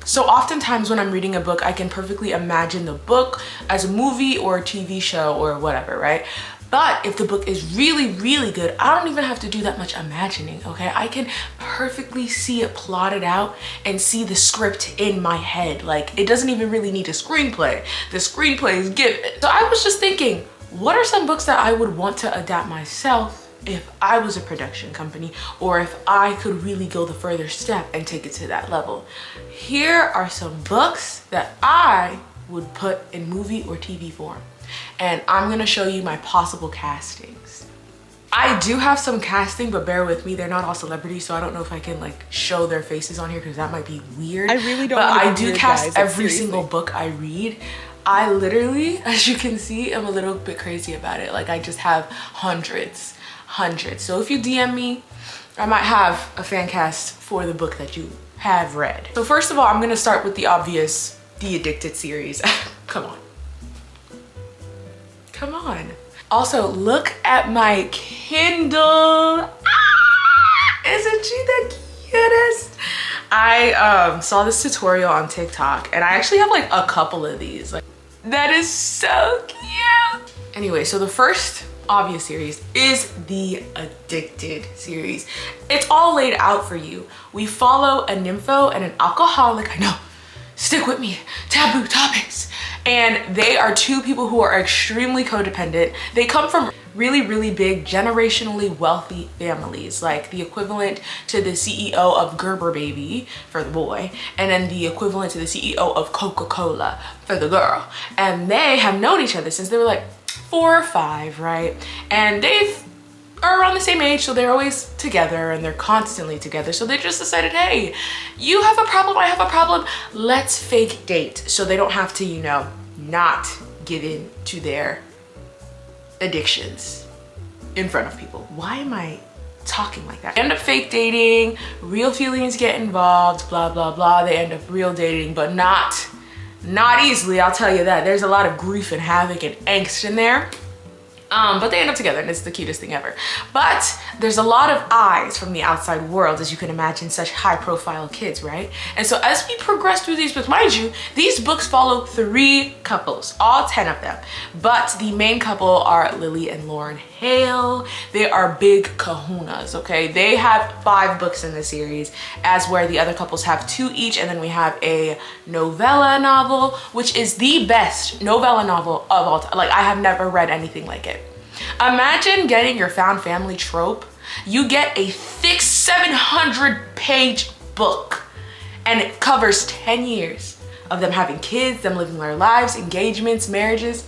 So oftentimes when I'm reading a book, I can perfectly imagine the book as a movie or a TV show or whatever, right? But if the book is really, really good, I don't even have to do that much imagining, okay? I can perfectly see it plotted out and see the script in my head. Like, it doesn't even really need a screenplay. The screenplay is given. So I was just thinking, what are some books that I would want to adapt myself if I was a production company, or if I could really go the further step and take it to that level? Here are some books that I would put in movie or TV form. And I'm gonna show you my possible castings. I do have some casting, but bear with me, they're not all celebrities, so I don't know if I can like show their faces on here because that might be weird. I really don't. But I do cast every single book I read. I literally, as you can see, am a little bit crazy about it. Like, I just have hundreds. So if you DM me, I might have a fan cast for the book that you have read. So first of all, I'm gonna start with the obvious, the Addicted series. Come on. Come on. Also, look at my Kindle. Ah, isn't she the cutest? I saw this tutorial on TikTok and I actually have like a couple of these. Like, that is so cute. Anyway, so the first obvious series is the Addicted series. It's all laid out for you. We follow a nympho and an alcoholic. I know, stick with me, taboo topics. And they are two people who are extremely codependent. They come from really, really big, generationally wealthy families, like the equivalent to the CEO of Gerber Baby for the boy, and then the equivalent to the CEO of Coca-Cola for the girl. And they have known each other since they were like 4 or 5, right? And they are around the same age, so they're always together and they're constantly together. So they just decided, hey, you have a problem, I have a problem, let's fake date so they don't have to, you know, not give in to their addictions in front of people. Why am I talking like that? They end up fake dating, real feelings get involved, blah, blah, blah. They end up real dating, but not easily, I'll tell you that. There's a lot of grief and havoc and angst in there. But they end up together and it's the cutest thing ever. But there's a lot of eyes from the outside world, as you can imagine, such high profile kids, right? And so as we progress through these books, mind you, these books follow 3 couples, all 10 of them. But the main couple are Lily and Lauren Hale. They are big kahunas, okay? They have 5 books in the series, as where the other couples have 2 each. And then we have a novella novel, which is the best novella novel of all time. Like, I have never read anything like it. Imagine getting your found family trope. You get a thick 700-page book and it covers 10 years of them having kids, them living their lives, engagements, marriages.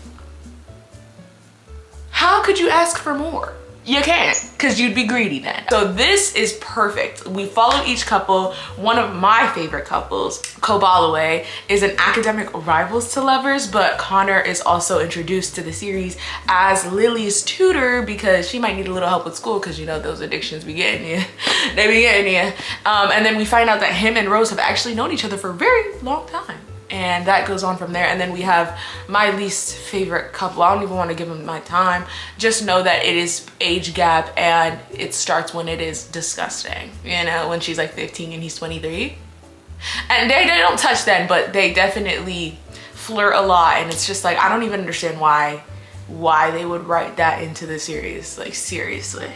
How could you ask for more? You can't, because you'd be greedy then. So this is perfect. We follow each couple. One of my favorite couples, Kobalaway, is an academic rivals to lovers, but Connor is also introduced to the series as Lily's tutor because she might need a little help with school, because you know those addictions be getting you. They be getting you. And then we find out that him and Rose have actually known each other for a very long time. And that goes on from there. And then we have my least favorite couple. I don't even want to give them my time. Just know that it is age gap and it starts when it is disgusting. You know, when she's like 15 and he's 23. And they don't touch then, but they definitely flirt a lot. And it's just like, I don't even understand why they would write that into the series. Like, seriously.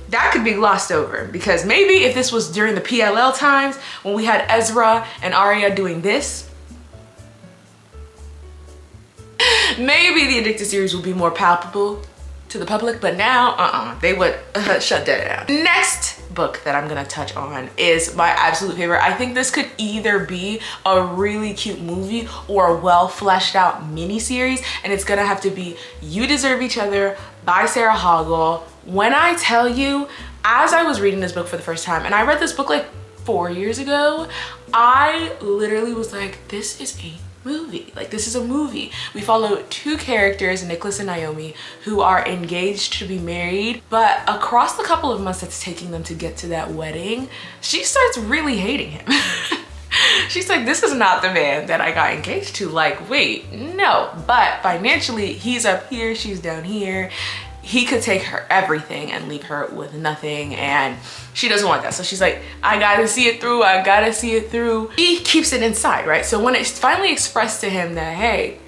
That could be glossed over, because maybe if this was during the PLL times when we had Ezra and Arya doing this, maybe the Addicted series will be more palpable to the public, but now, they would shut that down. Next book that I'm gonna touch on is my absolute favorite. I think this could either be a really cute movie or a well fleshed out mini series, and it's gonna have to be You Deserve Each Other by Sarah Hoggle. When I tell you, as I was reading this book for the first time, and I read this book like 4 years ago, I literally was like, this is a movie. Like, this is a movie. We follow 2 characters, Nicholas and Naomi, who are engaged to be married, but across the couple of months that's taking them to get to that wedding, she starts really hating him. She's like, this is not the man that I got engaged to. Like, wait, no. But financially, he's up here, she's down here. he could take her everything and leave her with nothing, and she doesn't want that. So she's like, I gotta see it through, I gotta see it through. He keeps it inside, right? So when it's finally expressed to him that, hey,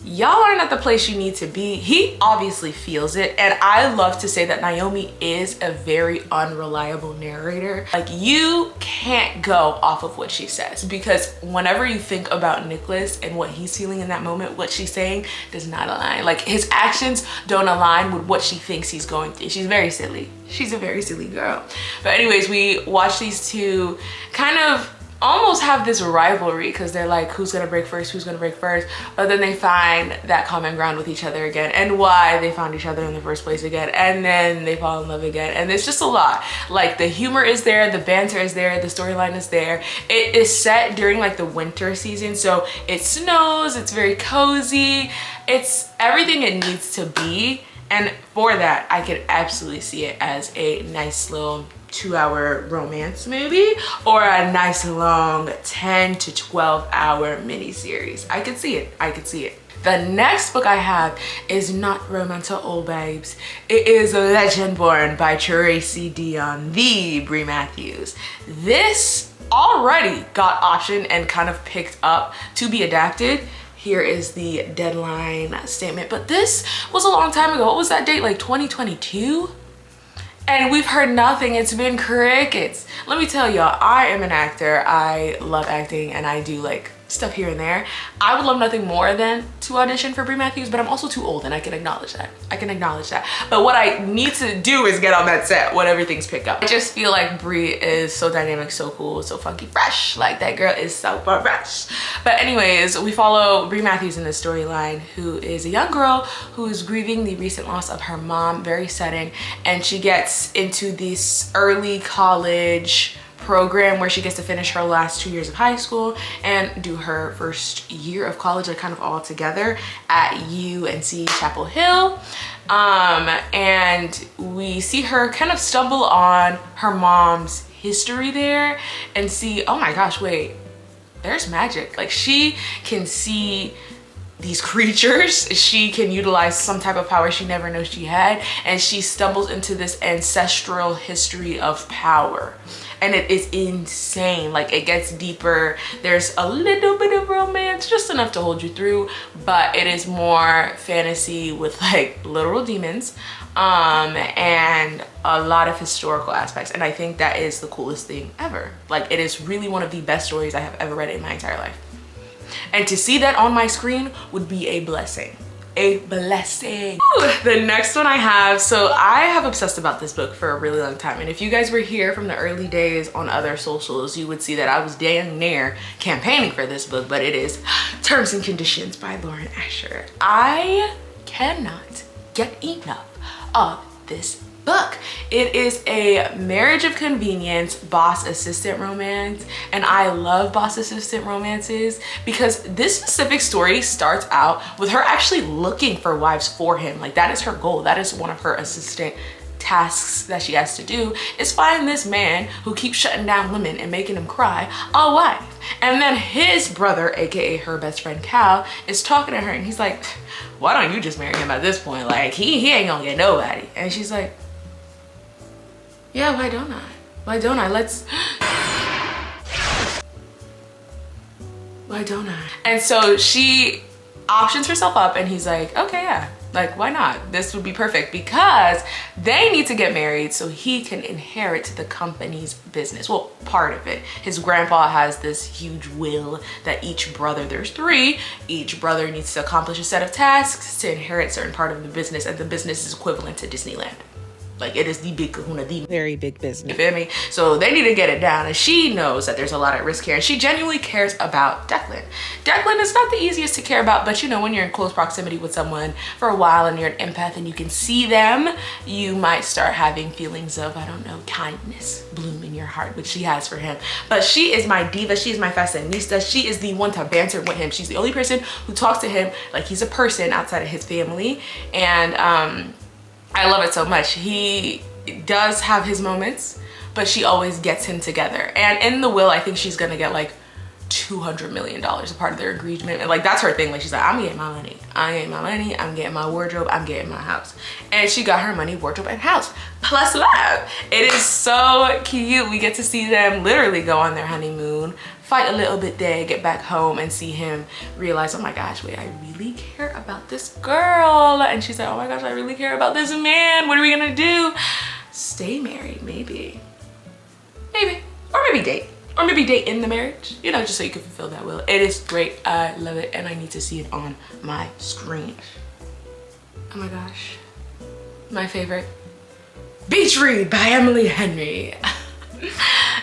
y'all aren't at the place you need to be, he obviously feels it. And I love to say that Naomi is a very unreliable narrator. Like, you can't go off of what she says, because whenever you think about Nicholas and what he's feeling in that moment, what she's saying does not align. Like, his actions don't align with what she thinks he's going through. She's very silly. She's a very silly girl. But anyways, we watch these two kind of almost have this rivalry, because they're like, who's gonna break first, who's gonna break first? But then they find that common ground with each other again, and why they found each other in the first place again, and then they fall in love again. And it's just a lot. Like, the humor is there, the banter is there, the storyline is there. It is set during like the winter season, so it snows, it's very cozy, it's everything it needs to be. And for that, I could absolutely see it as a nice little 2-hour romance movie, or a nice long 10 to 12 hour miniseries. I could see it. I could see it. The next book I have is not romance at all, babes. It is Legend Born by Tracy Deonn, the Brie Matthews. This already got optioned and kind of picked up to be adapted. Here is the deadline statement, but this was a long time ago. What was that date? Like 2022? And we've heard nothing. It's been crickets. Let me tell y'all, I am an actor. I love acting, and I do like stuff here and there. I would love nothing more than to audition for Brie Matthews, but I'm also too old, and I can acknowledge that. I can acknowledge that. But what I need to do is get on that set when everything's picked up. I just feel like Brie is so dynamic, so cool, so funky fresh. Like, that girl is so fresh. But anyways, we follow Brie Matthews in this storyline, who is a young girl who is grieving the recent loss of her mom, very sudden, and she gets into this early college program where she gets to finish her last 2 years of high school and do her first year of college, like kind of all together at UNC Chapel Hill. And we see her kind of stumble on her mom's history there and see, oh my gosh, wait, there's magic. Like, she can see these creatures, she can utilize some type of power she never knew she had, and she stumbles into this ancestral history of power. And it is insane. Like, it gets deeper. There's a little bit of romance, just enough to hold you through, but it is more fantasy with like literal demons, and a lot of historical aspects. And I think that is the coolest thing ever. Like, it is really one of the best stories I have ever read in my entire life. And to see that on my screen would be a blessing. A blessing. Ooh, the next one I have, so I have obsessed about this book for a really long time, and if you guys were here from the early days on other socials, you would see that I was damn near campaigning for this book, but it is Terms and Conditions by Lauren Asher. I cannot get enough of this book. It is a marriage of convenience boss assistant romance, and I love boss assistant romances because this specific story starts out with her actually looking for wives for him. Like, that is her goal. That is one of her assistant tasks that she has to do, is find this man who keeps shutting down women and making them cry a wife. And then his brother, aka her best friend Cal, is talking to her, and he's like, why don't you just marry him at this point? Like, he ain't gonna get nobody. And she's like, yeah, why don't I? Why don't I? Why don't I? And so she options herself up, and he's like, okay, yeah, like, why not? This would be perfect, because they need to get married so he can inherit the company's business. Well, part of it. His grandpa has this huge will that each brother, there's 3, each brother needs to accomplish a set of tasks to inherit certain part of the business, and the business is equivalent to Disneyland. Like, it is the big kahuna, the very big business. You feel me? So they need to get it down, and she knows that there's a lot at risk here, and she genuinely cares about Declan. Declan is not the easiest to care about, but you know, when you're in close proximity with someone for a while and you're an empath and you can see them, you might start having feelings of, I don't know, kindness bloom in your heart, which she has for him. But she is my diva. She is my fashionista. She is the one to banter with him. She's the only person who talks to him like he's a person outside of his family, and I love it so much. He does have his moments, but she always gets him together. And in the will, I think she's gonna get like $200 million a part of their agreement. And like, that's her thing. Like, she's like, I'm getting my money. I ain't my money. I'm getting my wardrobe. I'm getting my house. And she got her money, wardrobe, and house. Plus love. It is so cute. We get to see them literally go on their honeymoon, fight a little bit there, get back home, and see him realize, oh my gosh, wait, I really care about this girl. And she's like, oh my gosh, I really care about this man. What are we gonna do? Stay married, maybe. Maybe. Or maybe date. Or maybe date in the marriage, you know, just so you can fulfill that will. It is great. I love it, and I need to see it on my screen. Oh my gosh. My favorite. Beach Read by Emily Henry.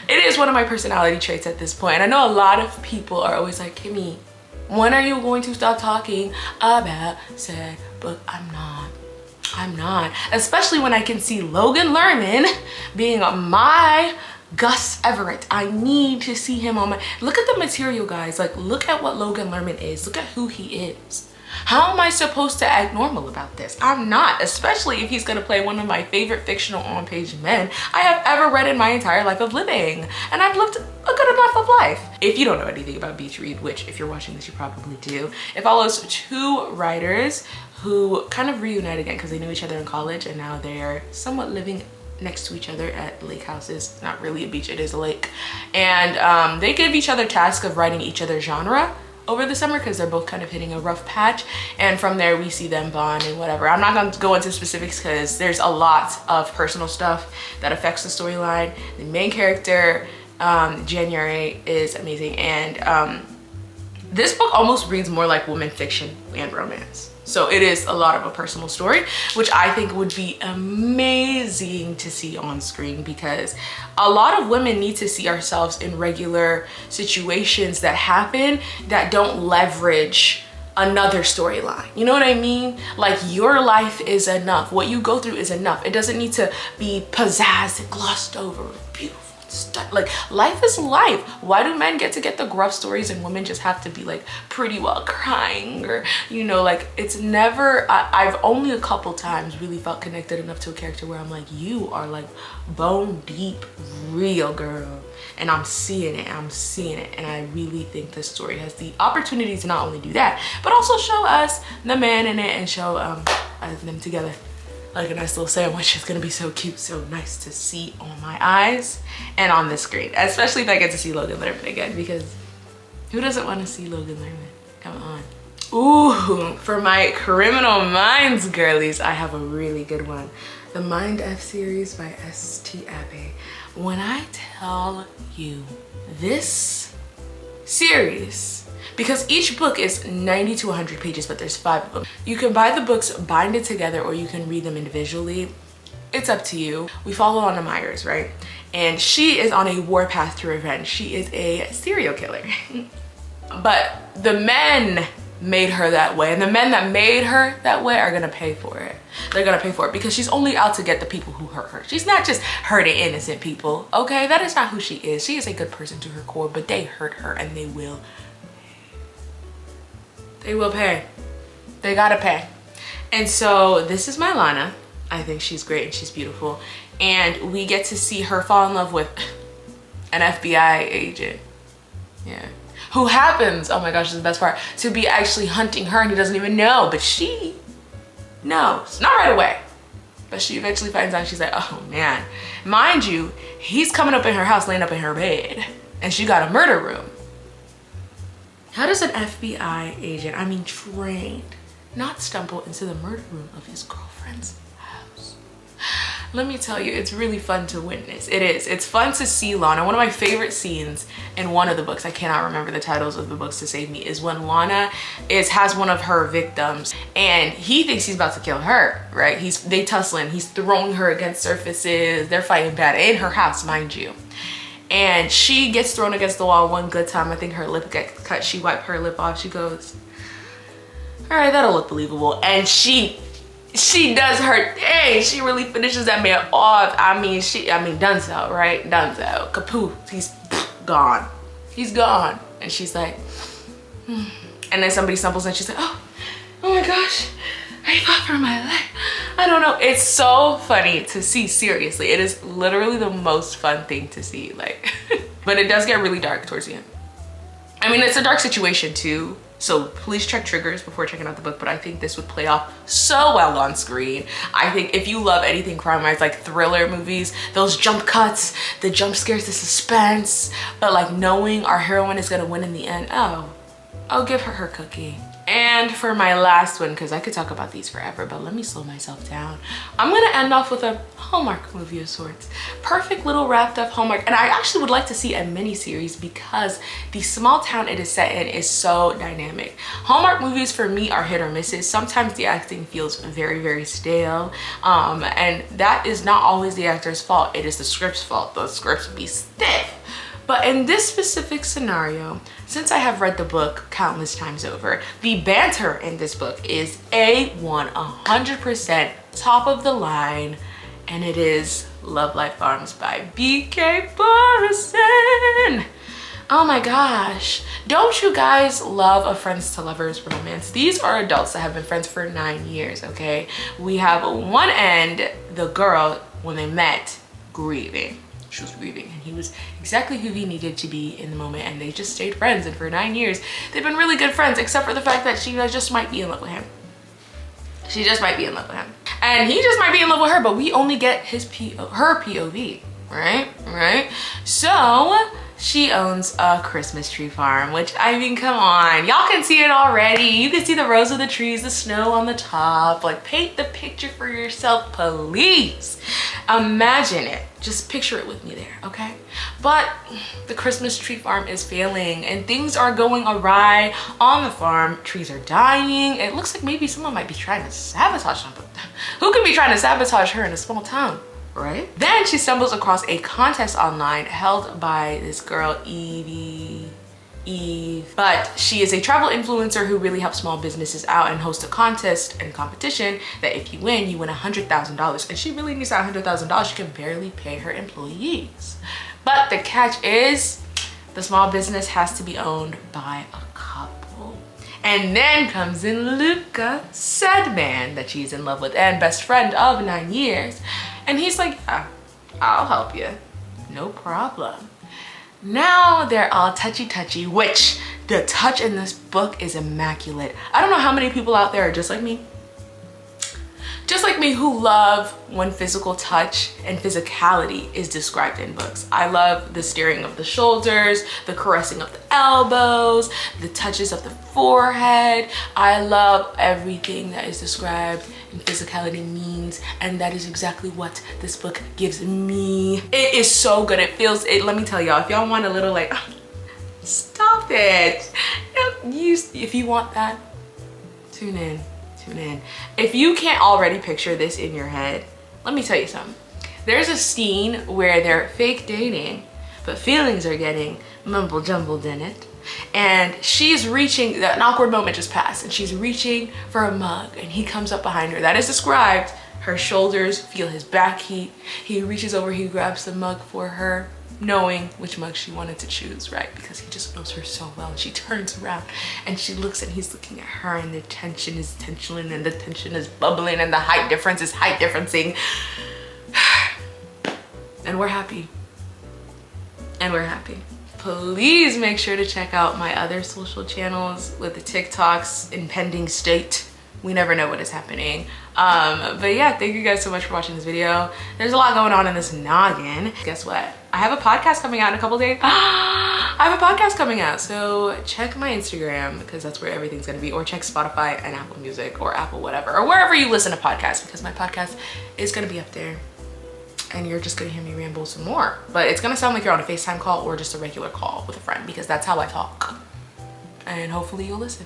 It is one of my personality traits at this point. And I know a lot of people are always like, Kimmy, when are you going to stop talking about said book? I'm not. Especially when I can see Logan Lerman being my Gus Everett. I need to see him on my, look at the material, guys. Like, look at what Logan Lerman is. Look at who he is. How am I supposed to act normal about this? I'm not, especially if he's gonna play one of my favorite fictional on-page men I have ever read in my entire life of living. And I've lived a good enough of life. If you don't know anything about Beach Read, which if you're watching this, you probably do, it follows two writers who kind of reunite again because they knew each other in college, and now they're somewhat living next to each other at lake houses. Not really a beach, it is a lake. And they give each other tasks of writing each other's genre over the summer because they're both kind of hitting a rough patch, and from there we see them bond and whatever. I'm not going to go into specifics because there's a lot of personal stuff that affects the storyline. The main character, January, is amazing, and this book almost reads more like woman fiction and romance. So it is a lot of a personal story, which I think would be amazing to see on screen, because a lot of women need to see ourselves in regular situations that happen that don't leverage another storyline. You know what I mean? Like, your life is enough. What you go through is enough. It doesn't need to be pizzazzed and glossed over, beautiful. Like, life is life. Why do men get to get the gruff stories and women just have to be like pretty well crying, or, you know, like, it's never, I've only a couple times really felt connected enough to a character where I'm like, you are like bone deep real, girl. And I'm seeing it, and I really think this story has the opportunity to not only do that, but also show us the man in it and show them together like a nice little sandwich. Is gonna be so cute, so nice to see on my eyes and on the screen, especially if I get to see Logan Lerman again, because who doesn't want to see Logan Lerman? Come on. Ooh, for my Criminal Minds girlies, I have a really good one. The Mind F series by S.T. Abbey. When I tell you, this series, because each book is 90 to 100 pages, but there's 5 of them. You can buy the books binded together, or you can read them individually. It's up to you. We follow Anna Myers, right? And she is on a warpath to revenge. She is a serial killer. But the men made her that way, and the men that made her that way are gonna pay for it. They're gonna pay for it because she's only out to get the people who hurt her. She's not just hurting innocent people, okay? That is not who she is. She is a good person to her core, but they hurt her, and they will pay. They gotta pay. And so this is my Lana. I think she's great and she's beautiful. And we get to see her fall in love with an FBI agent. Yeah. Who happens, oh my gosh, this is the best part, to be actually hunting her, and he doesn't even know, but she knows. Not right away, but she eventually finds out, and she's like, oh man. Mind you, he's coming up in her house, laying up in her bed, and she got a murder room. How does an FBI agent, I mean trained, not stumble into the murder room of his girlfriend's house? Let me tell you, it's really fun to witness. It is. It's fun to see Lana. One of my favorite scenes in one of the books, I cannot remember the titles of the books to save me, is when Lana has one of her victims, and he thinks he's about to kill her, right? They tussling, he's throwing her against surfaces, they're fighting bad in her house, mind you. And she gets thrown against the wall one good time. I think her lip gets cut. She wiped her lip off. She goes, all right, that'll look believable. And she does her thing. She really finishes that man off. I mean, Dunzo, right? Dunzo, kaput. He's gone. He's gone. And she's like, hmm. And then somebody stumbles and she's like, oh my gosh, I fought for my life. I don't know. It's so funny to see, seriously. It is literally the most fun thing to see, like, but it does get really dark towards the end. I mean, it's a dark situation too, so please check triggers before checking out the book, but I think this would play off so well on screen. I think if you love anything crime-wise, like thriller movies, those jump cuts, the jump scares, the suspense, but like knowing our heroine is gonna win in the end, oh, I'll give her her cookie. And for my last one, because I could talk about these forever, but let me slow myself down. I'm gonna end off with a Hallmark movie of sorts. Perfect little wrapped up Hallmark. And I actually would like to see a mini series because the small town it is set in is so dynamic. Hallmark movies for me are hit or misses. Sometimes the acting feels very, very stale. And that is not always the actor's fault. It is the script's fault. The scripts be stiff. But in this specific scenario, since I have read the book countless times over, the banter in this book is A1, 100% top of the line, and it is Love Life Farms by B.K. Borison. Oh my gosh. Don't you guys love a friends to lovers romance? These are adults that have been friends for 9 years, okay? We have one end, the girl, when they met, grieving. She was grieving, and he was exactly who he needed to be in the moment, and they just stayed friends, and for 9 years they've been really good friends, except for the fact that she just might be in love with him. She just might be in love with him, and he just might be in love with her, but we only get her POV, right? So she owns a Christmas tree farm, which, I mean, come on, y'all can see it already. You can see the rows of the trees, the snow on the top. Like, paint the picture for yourself, please. Imagine it. Just picture it with me there, okay? But the Christmas tree farm is failing and things are going awry on the farm. Trees are dying. It looks like maybe someone might be trying to sabotage them. Who could be trying to sabotage her in a small town, right? Then she stumbles across a contest online held by this girl, Eve. But she is a travel influencer who really helps small businesses out and hosts a contest and competition that if you win $100,000. And she really needs that $100,000. She can barely pay her employees. But the catch is the small business has to be owned by a couple. And then comes in Luca, said man that she's in love with and best friend of 9 years. And he's like, yeah, I'll help you. No problem. Now they're all touchy-touchy, which the touch in this book is immaculate. I don't know how many people out there are just like me. Just like me, who love when physical touch and physicality is described in books. I love the steering of the shoulders, the caressing of the elbows, the touches of the forehead. I love everything that is described in physicality means, and that is exactly what this book gives me. It is so good. It feels, let me tell y'all, if y'all want a little like, stop it. If you want that, tune in. If you can't already picture this in your head, let me tell you something. There's a scene where they're fake dating, but feelings are getting mumble jumbled in it. And she's reaching, an awkward moment just passed, and she's reaching for a mug, and he comes up behind her. That is described. Her shoulders feel his back heat. He reaches over, he grabs the mug for her, knowing which mug she wanted to choose, right? Because he just knows her so well. And she turns around and she looks, and he's looking at her, and the tension is tensioning, and the tension is bubbling, and the height difference is height differencing. And we're happy. Please make sure to check out my other social channels with the TikToks in pending state. We never know what is happening. But yeah, thank you guys so much for watching this video. There's a lot going on in this noggin. Guess what? I have a podcast coming out in a couple days. I have a podcast coming out, so check my Instagram because that's where everything's gonna be, or check Spotify and Apple Music or Apple whatever, or wherever you listen to podcasts, because my podcast is gonna be up there and you're just gonna hear me ramble some more. But it's gonna sound like you're on a FaceTime call or just a regular call with a friend, because that's how I talk. And hopefully you'll listen.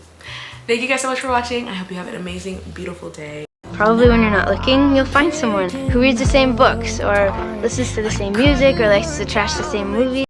Thank you guys so much for watching. I hope you have an amazing, beautiful day. Probably when you're not looking, you'll find someone who reads the same books or listens to the same music or likes to trash the same movies.